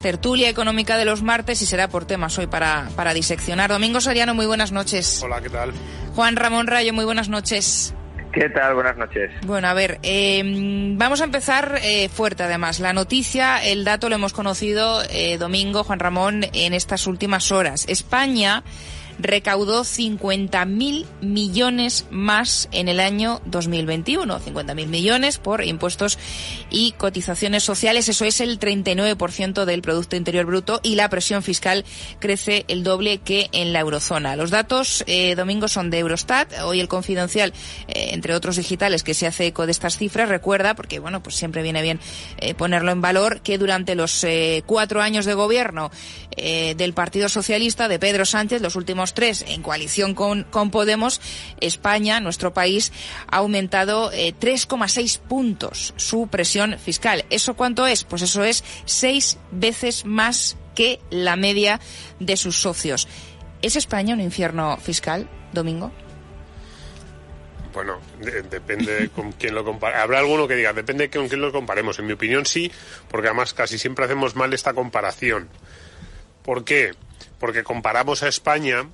tertulia económica de los martes y será por temas hoy para diseccionar. Domingo Soriano, muy buenas noches. Hola, ¿qué tal? Juan Ramón Rayo, muy buenas noches. ¿Qué tal? Buenas noches. Bueno, a ver, vamos a empezar fuerte además. La noticia, el dato lo hemos conocido, Domingo, Juan Ramón, en estas últimas horas. España recaudó 50.000 millones más en el año 2021. 50.000 millones por impuestos y cotizaciones sociales. Eso es el 39% del Producto Interior Bruto y la presión fiscal crece el doble que en la eurozona. Los datos, Domingo, son de Eurostat. Hoy el Confidencial, entre otros digitales, que se hace eco de estas cifras, recuerda, porque bueno, pues siempre viene bien ponerlo en valor, que durante los 4 años de gobierno del Partido Socialista, de Pedro Sánchez, los últimos 3 en coalición con Podemos, España, nuestro país, ha aumentado 3,6 puntos su presión fiscal. ¿Eso cuánto es? Pues eso es 6 veces más que la media de sus socios. ¿Es España un infierno fiscal, Domingo? Bueno, depende con quién lo compare. Habrá alguno que diga, depende con quién lo comparemos. En mi opinión sí, porque además casi siempre hacemos mal esta comparación. ¿Por qué? Porque comparamos a España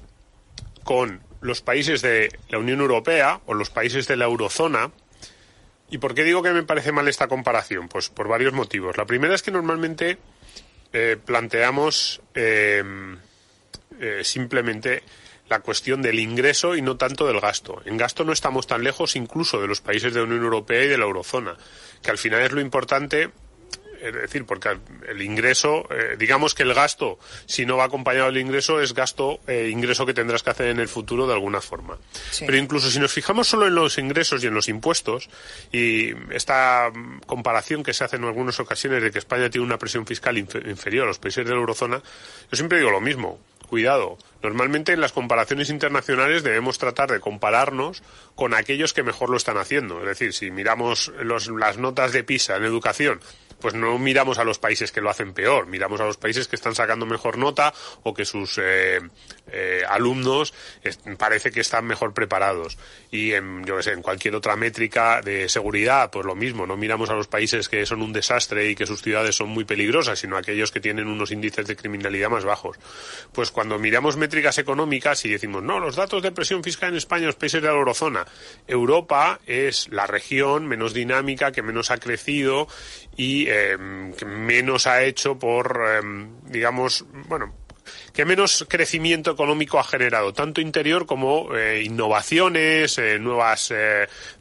con los países de la Unión Europea o los países de la eurozona. ¿Y por qué digo que me parece mal esta comparación? Pues por varios motivos. La primera es que normalmente planteamos simplemente la cuestión del ingreso y no tanto del gasto. En gasto no estamos tan lejos incluso de los países de la Unión Europea y de la eurozona, que al final es lo importante. Es decir, porque el ingreso, digamos que el gasto, si no va acompañado del ingreso, es ingreso que tendrás que hacer en el futuro de alguna forma. Sí. Pero incluso si nos fijamos solo en los ingresos y en los impuestos, y esta comparación que se hace en algunas ocasiones de que España tiene una presión fiscal inferior a los países de la eurozona, yo siempre digo lo mismo. Cuidado, normalmente en las comparaciones internacionales debemos tratar de compararnos con aquellos que mejor lo están haciendo. Es decir, si miramos las notas de PISA en educación, pues no miramos a los países que lo hacen peor, miramos a los países que están sacando mejor nota o que sus alumnos parece que están mejor preparados. Y en cualquier otra métrica de seguridad, pues lo mismo, no miramos a los países que son un desastre y que sus ciudades son muy peligrosas, sino a aquellos que tienen unos índices de criminalidad más bajos. Pues cuando miramos métricas económicas y decimos, no, los datos de presión fiscal en España, los países de la eurozona, Europa es la región menos dinámica, que menos ha crecido y que menos ha hecho que menos crecimiento económico ha generado, tanto interior como innovaciones, nuevos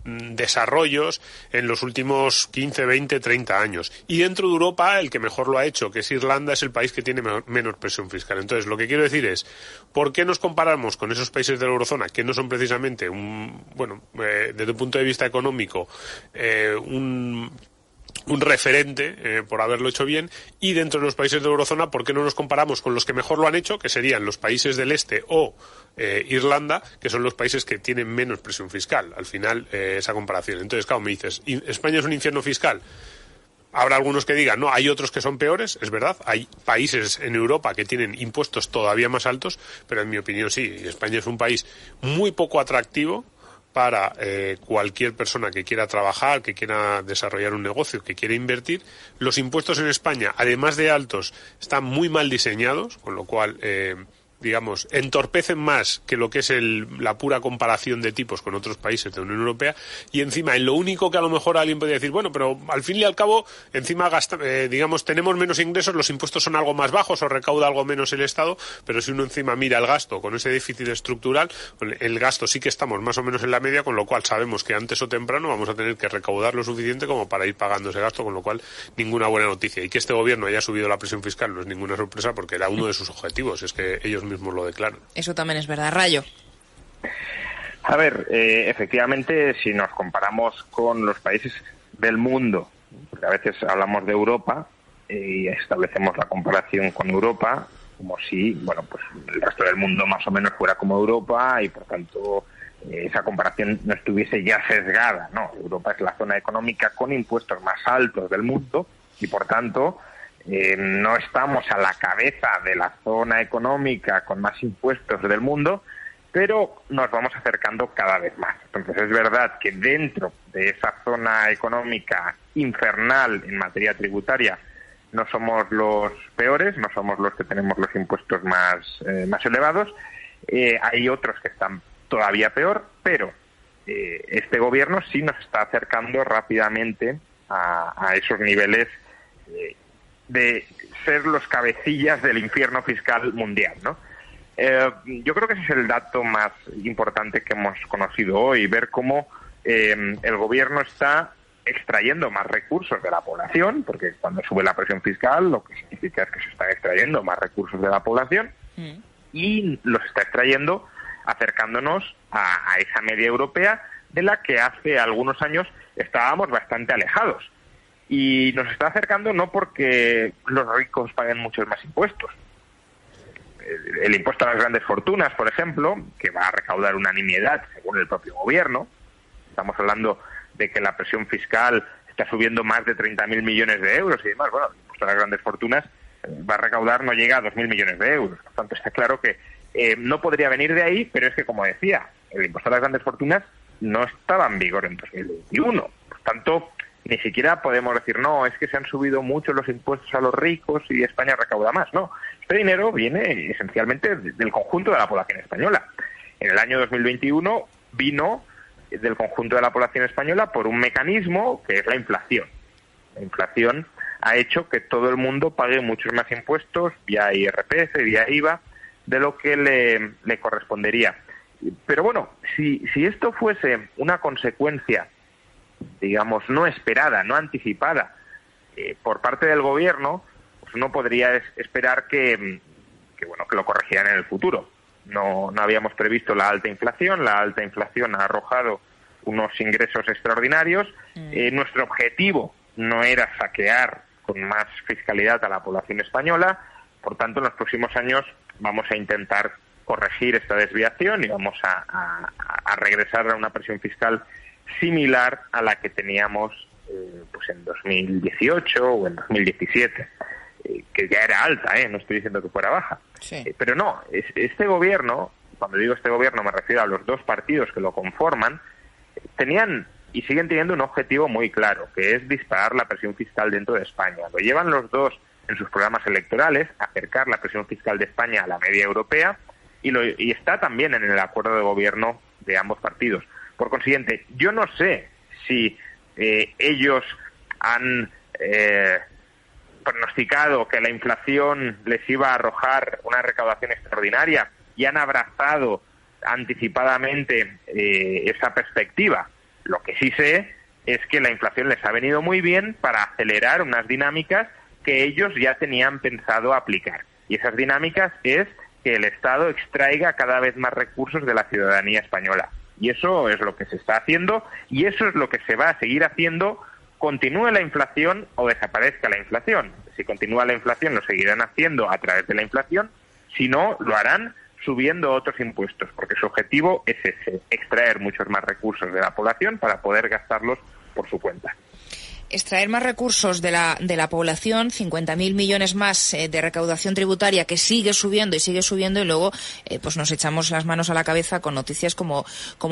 desarrollos en los últimos 15, 20, 30 años. Y dentro de Europa, el que mejor lo ha hecho, que es Irlanda, es el país que tiene menos presión fiscal. Entonces, lo que quiero decir es, ¿por qué nos comparamos con esos países de la eurozona, que no son precisamente, desde un punto de vista económico, un referente por haberlo hecho bien, y dentro de los países de la eurozona, ¿por qué no nos comparamos con los que mejor lo han hecho, que serían los países del este o Irlanda, que son los países que tienen menos presión fiscal? Al final, esa comparación. Entonces, claro, me dices, ¿España es un infierno fiscal? Habrá algunos que digan, no, hay otros que son peores, es verdad, hay países en Europa que tienen impuestos todavía más altos, pero en mi opinión sí, España es un país muy poco atractivo para cualquier persona que quiera trabajar, que quiera desarrollar un negocio, que quiera invertir. Los impuestos en España, además de altos, están muy mal diseñados, con lo cual entorpecen más que lo que es la pura comparación de tipos con otros países de la Unión Europea, y encima, en lo único que a lo mejor alguien podría decir, bueno, pero al fin y al cabo, encima tenemos menos ingresos, los impuestos son algo más bajos o recauda algo menos el Estado, pero si uno encima mira el gasto con ese déficit estructural, el gasto sí que estamos más o menos en la media, con lo cual sabemos que antes o temprano vamos a tener que recaudar lo suficiente como para ir pagando ese gasto, con lo cual ninguna buena noticia. Y que este gobierno haya subido la presión fiscal no es ninguna sorpresa, porque era uno de sus objetivos, es que ellos mismos lo declaran. Eso también es verdad. Rayo. A ver, efectivamente, si nos comparamos con los países del mundo, porque a veces hablamos de Europa y establecemos la comparación con Europa como si, pues el resto del mundo más o menos fuera como Europa y por tanto esa comparación no estuviese ya sesgada, ¿no? Europa es la zona económica con impuestos más altos del mundo y por tanto no estamos a la cabeza de la zona económica con más impuestos del mundo, pero nos vamos acercando cada vez más. Entonces es verdad que dentro de esa zona económica infernal en materia tributaria no somos los peores, no somos los que tenemos los impuestos más elevados. Hay otros que están todavía peor, pero este gobierno sí nos está acercando rápidamente a esos niveles de ser los cabecillas del infierno fiscal mundial, ¿no? Yo creo que ese es el dato más importante que hemos conocido hoy, ver cómo el gobierno está extrayendo más recursos de la población, porque cuando sube la presión fiscal lo que significa es que se están extrayendo más recursos de la población y los está extrayendo acercándonos a esa media europea de la que hace algunos años estábamos bastante alejados. Y nos está acercando no porque los ricos paguen muchos más impuestos. El impuesto a las grandes fortunas, por ejemplo, que va a recaudar una nimiedad según el propio gobierno. Estamos hablando de que la presión fiscal está subiendo más de 30.000 millones de euros y demás. Bueno, el impuesto a las grandes fortunas va a recaudar, no llega a 2.000 millones de euros. Por tanto, está claro que no podría venir de ahí, pero es que, como decía, el impuesto a las grandes fortunas no estaba en vigor en 2021. Por tanto, ni siquiera podemos decir, no, es que se han subido mucho los impuestos a los ricos y España recauda más. No, este dinero viene esencialmente del conjunto de la población española. En el año 2021 vino del conjunto de la población española por un mecanismo que es la inflación. La inflación ha hecho que todo el mundo pague muchos más impuestos vía IRPF, vía IVA, de lo que le correspondería. Pero bueno, si esto fuese una consecuencia, digamos, no esperada, no anticipada por parte del gobierno, pues uno podría esperar que lo corregieran en el futuro. No habíamos previsto la alta inflación ha arrojado unos ingresos extraordinarios. Nuestro objetivo no era saquear con más fiscalidad a la población española, por tanto en los próximos años vamos a intentar corregir esta desviación y vamos a regresar a una presión fiscal similar a la que teníamos pues en 2018 o en 2017, que ya era alta, no estoy diciendo que fuera baja. Sí. Pero no, este gobierno, cuando digo este gobierno me refiero a los dos partidos que lo conforman, tenían y siguen teniendo un objetivo muy claro, que es disparar la presión fiscal dentro de España. Lo llevan los dos en sus programas electorales, acercar la presión fiscal de España a la media europea, y está también en el acuerdo de gobierno de ambos partidos. Por consiguiente, yo no sé si ellos han pronosticado que la inflación les iba a arrojar una recaudación extraordinaria y han abrazado anticipadamente esa perspectiva. Lo que sí sé es que la inflación les ha venido muy bien para acelerar unas dinámicas que ellos ya tenían pensado aplicar. Y esas dinámicas es que el Estado extraiga cada vez más recursos de la ciudadanía española. Y eso es lo que se está haciendo y eso es lo que se va a seguir haciendo, continúe la inflación o desaparezca la inflación. Si continúa la inflación lo seguirán haciendo a través de la inflación, si no lo harán subiendo otros impuestos, porque su objetivo es ese, extraer muchos más recursos de la población para poder gastarlos por su cuenta. Extraer más recursos de la población, 50.000 millones más de recaudación tributaria que sigue subiendo y luego pues nos echamos las manos a la cabeza con noticias como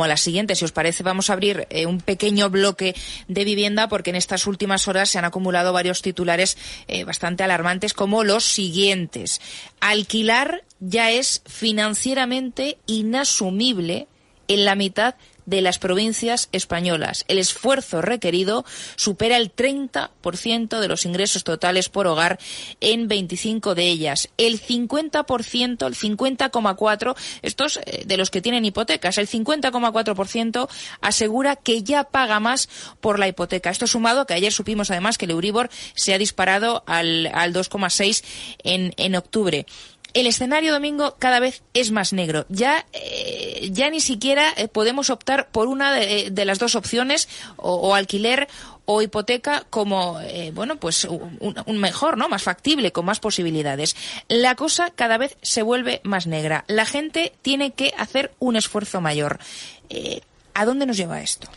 la siguiente. Si os parece, vamos a abrir un pequeño bloque de vivienda porque en estas últimas horas se han acumulado varios titulares bastante alarmantes como los siguientes. Alquilar ya es financieramente inasumible en la mitad de las provincias españolas. El esfuerzo requerido supera el 30% de los ingresos totales por hogar en 25 de ellas. El 50%, el 50,4%, estos de los que tienen hipotecas, el 50,4% asegura que ya paga más por la hipoteca. Esto sumado que ayer supimos además que el Euribor se ha disparado al 2,6 en octubre. El escenario, Domingo, cada vez es más negro. Ya ni siquiera podemos optar por una de las dos opciones, o alquiler o hipoteca, como pues un mejor, ¿no? Más factible, con más posibilidades. La cosa cada vez se vuelve más negra. La gente tiene que hacer un esfuerzo mayor. ¿A dónde nos lleva esto?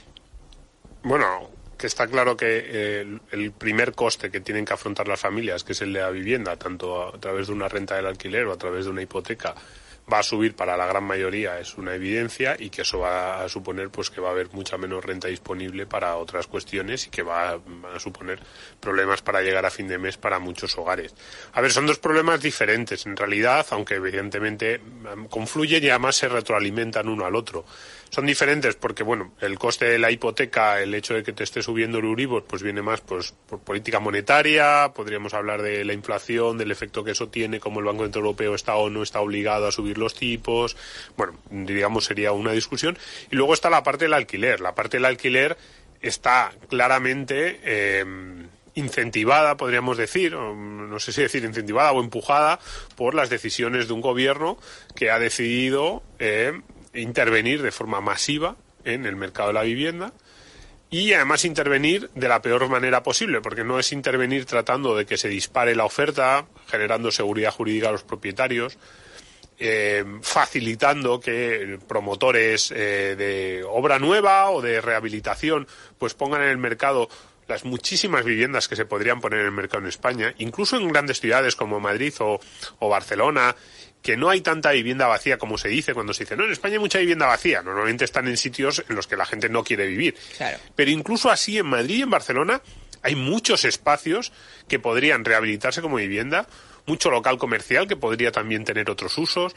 Bueno, que está claro que el primer coste que tienen que afrontar las familias, que es el de la vivienda, tanto a través de una renta del alquiler o a través de una hipoteca, va a subir para la gran mayoría, es una evidencia, y que eso va a suponer pues que va a haber mucha menos renta disponible para otras cuestiones y que va a suponer problemas para llegar a fin de mes para muchos hogares. A ver, son dos problemas diferentes en realidad, aunque evidentemente confluyen y además se retroalimentan uno al otro. Son diferentes porque, bueno, el coste de la hipoteca, el hecho de que te esté subiendo el Euribor, pues viene más pues por política monetaria. Podríamos hablar de la inflación, del efecto que eso tiene, cómo el Banco Central Europeo está o no está obligado a subir los tipos. Bueno, digamos, sería una discusión. Y luego está la parte del alquiler. La parte del alquiler está claramente incentivada, podríamos decir, no sé si decir incentivada o empujada por las decisiones de un gobierno que ha decidido intervenir de forma masiva en el mercado de la vivienda y además intervenir de la peor manera posible, porque no es intervenir tratando de que se dispare la oferta, generando seguridad jurídica a los propietarios, facilitando que promotores de obra nueva o de rehabilitación pues pongan en el mercado las muchísimas viviendas que se podrían poner en el mercado en España, incluso en grandes ciudades como Madrid o Barcelona, que no hay tanta vivienda vacía como se dice cuando se dice, no, en España hay mucha vivienda vacía. Normalmente están en sitios en los que la gente no quiere vivir. Claro. Pero incluso así en Madrid y en Barcelona hay muchos espacios que podrían rehabilitarse como vivienda, mucho local comercial que podría también tener otros usos,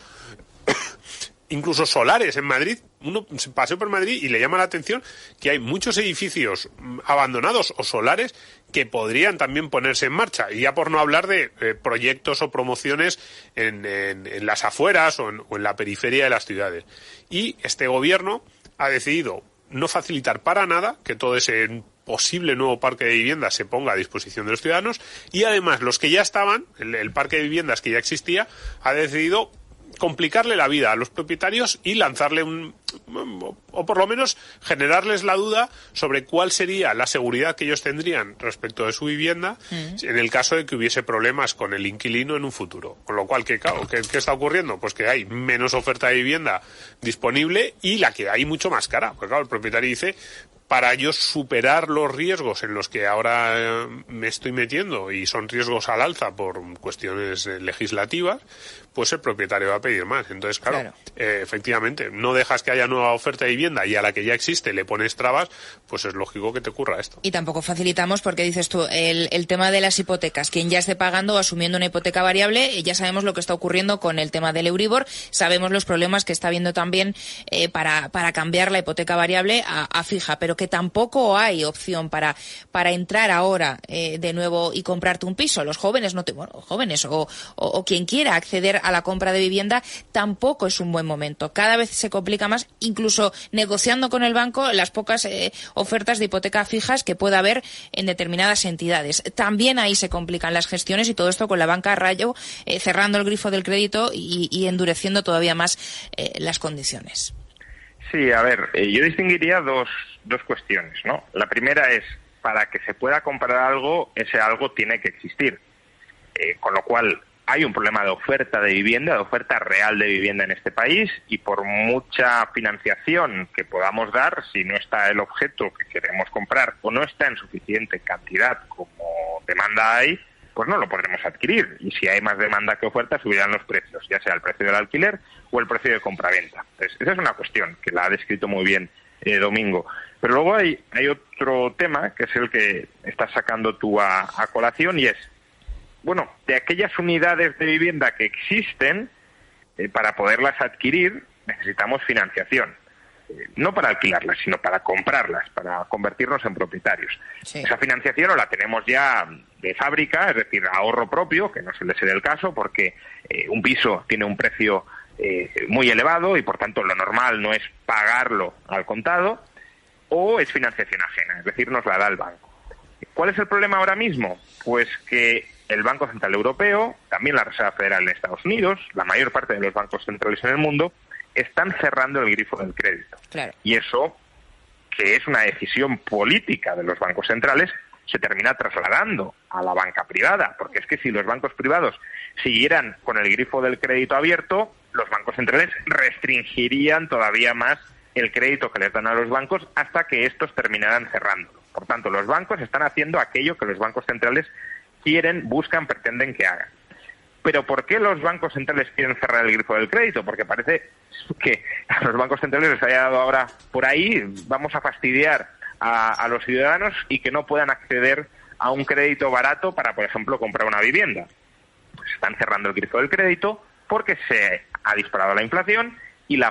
incluso solares en Madrid. Uno se pasea por Madrid y le llama la atención que hay muchos edificios abandonados o solares que podrían también ponerse en marcha, y ya por no hablar de proyectos o promociones en las afueras o en la periferia de las ciudades. Y este gobierno ha decidido no facilitar para nada que todo ese posible nuevo parque de viviendas se ponga a disposición de los ciudadanos, y además los que ya estaban, el parque de viviendas que ya existía, ha decidido complicarle la vida a los propietarios y lanzarle o por lo menos generarles la duda sobre cuál sería la seguridad que ellos tendrían respecto de su vivienda en el caso de que hubiese problemas con el inquilino en un futuro. Con lo cual, ¿qué está ocurriendo? Pues que hay menos oferta de vivienda disponible y la que hay mucho más cara. Porque claro, el propietario dice, para yo superar los riesgos en los que ahora me estoy metiendo, y son riesgos al alza por cuestiones legislativas, pues el propietario va a pedir más. Entonces, claro. Efectivamente, no dejas que haya nueva oferta de vivienda y a la que ya existe le pones trabas, pues es lógico que te ocurra esto. Y tampoco facilitamos, porque dices tú, el tema de las hipotecas. Quien ya esté pagando o asumiendo una hipoteca variable, ya sabemos lo que está ocurriendo con el tema del Euribor, sabemos los problemas que está habiendo también para cambiar la hipoteca variable a fija, pero que tampoco hay opción para entrar ahora de nuevo y comprarte un piso. Los jóvenes, jóvenes o quien quiera acceder a la compra de vivienda, tampoco es un buen momento. Cada vez se complica más, incluso negociando con el banco las pocas ofertas de hipoteca fijas que pueda haber en determinadas entidades. También ahí se complican las gestiones, y todo esto con la banca a rayo, cerrando el grifo del crédito y endureciendo todavía más las condiciones. Sí, a ver, yo distinguiría dos cuestiones, ¿no? La primera es, para que se pueda comprar algo, ese algo tiene que existir. Con lo cual, hay un problema de oferta de vivienda, de oferta real de vivienda en este país, y por mucha financiación que podamos dar, si no está el objeto que queremos comprar o no está en suficiente cantidad como demanda hay, pues no lo podremos adquirir. Y si hay más demanda que oferta, subirán los precios, ya sea el precio del alquiler o el precio de compraventa. Entonces, esa es una cuestión que la ha descrito muy bien Domingo. Pero luego hay otro tema, que es el que estás sacando tú a colación, y es, bueno, de aquellas unidades de vivienda que existen, para poderlas adquirir necesitamos financiación. No para alquilarlas, sino para comprarlas, para convertirnos en propietarios. Sí. Esa financiación o la tenemos ya de fábrica, es decir, ahorro propio, que no suele ser el caso, porque un piso tiene un precio muy elevado y por tanto lo normal no es pagarlo al contado, o es financiación ajena, es decir, nos la da el banco. ¿Cuál es el problema ahora mismo? Pues que el Banco Central Europeo, también la Reserva Federal en Estados Unidos, la mayor parte de los bancos centrales en el mundo, están cerrando el grifo del crédito. Claro. Y eso, que es una decisión política de los bancos centrales, se termina trasladando a la banca privada, porque es que si los bancos privados siguieran con el grifo del crédito abierto, los bancos centrales restringirían todavía más el crédito que les dan a los bancos hasta que estos terminaran cerrándolo. Por tanto, los bancos están haciendo aquello que los bancos centrales quieren, buscan, pretenden que hagan. Pero ¿por qué los bancos centrales quieren cerrar el grifo del crédito? Porque parece que a los bancos centrales les haya dado ahora por ahí, vamos a fastidiar a los ciudadanos y que no puedan acceder a un crédito barato para, por ejemplo, comprar una vivienda. Pues están cerrando el grifo del crédito porque se ha disparado la inflación y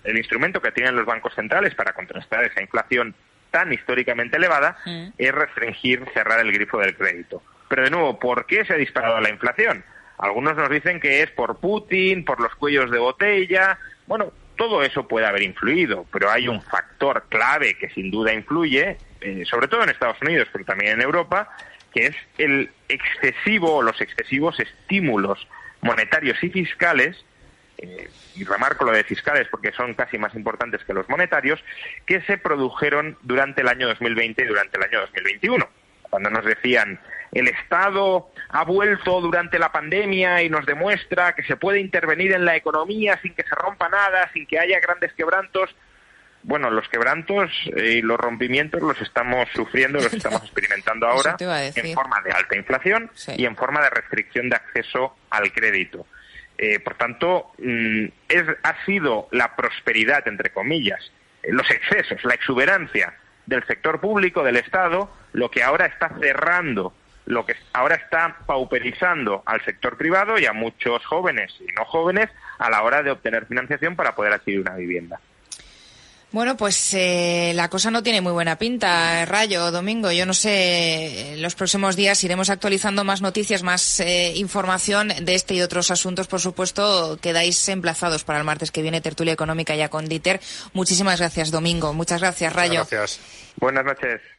el instrumento que tienen los bancos centrales para contrastar esa inflación tan históricamente elevada es restringir, cerrar el grifo del crédito. Pero de nuevo, ¿por qué se ha disparado la inflación? Algunos nos dicen que es por Putin, por los cuellos de botella. Bueno, todo eso puede haber influido, pero hay un factor clave que sin duda influye, sobre todo en Estados Unidos, pero también en Europa, que es los excesivos estímulos monetarios y fiscales, y remarco lo de fiscales porque son casi más importantes que los monetarios, que se produjeron durante el año 2020 y durante el año 2021. Cuando nos decían, el Estado ha vuelto durante la pandemia y nos demuestra que se puede intervenir en la economía sin que se rompa nada, sin que haya grandes quebrantos. Bueno, los quebrantos y los rompimientos los estamos sufriendo, los estamos experimentando ahora en forma de alta inflación y en forma de restricción de acceso al crédito. Por tanto, ha sido la prosperidad, entre comillas, los excesos, la exuberancia del sector público, del Estado, lo que ahora está cerrando, lo que ahora está pauperizando al sector privado y a muchos jóvenes y no jóvenes a la hora de obtener financiación para poder adquirir una vivienda. Bueno, pues la cosa no tiene muy buena pinta, Rayo, Domingo. Yo no sé, en los próximos días iremos actualizando más noticias, más información de este y otros asuntos. Por supuesto, quedáis emplazados para el martes que viene, tertulia económica ya con Dieter. Muchísimas gracias, Domingo. Muchas gracias, Rayo. Gracias. Buenas noches.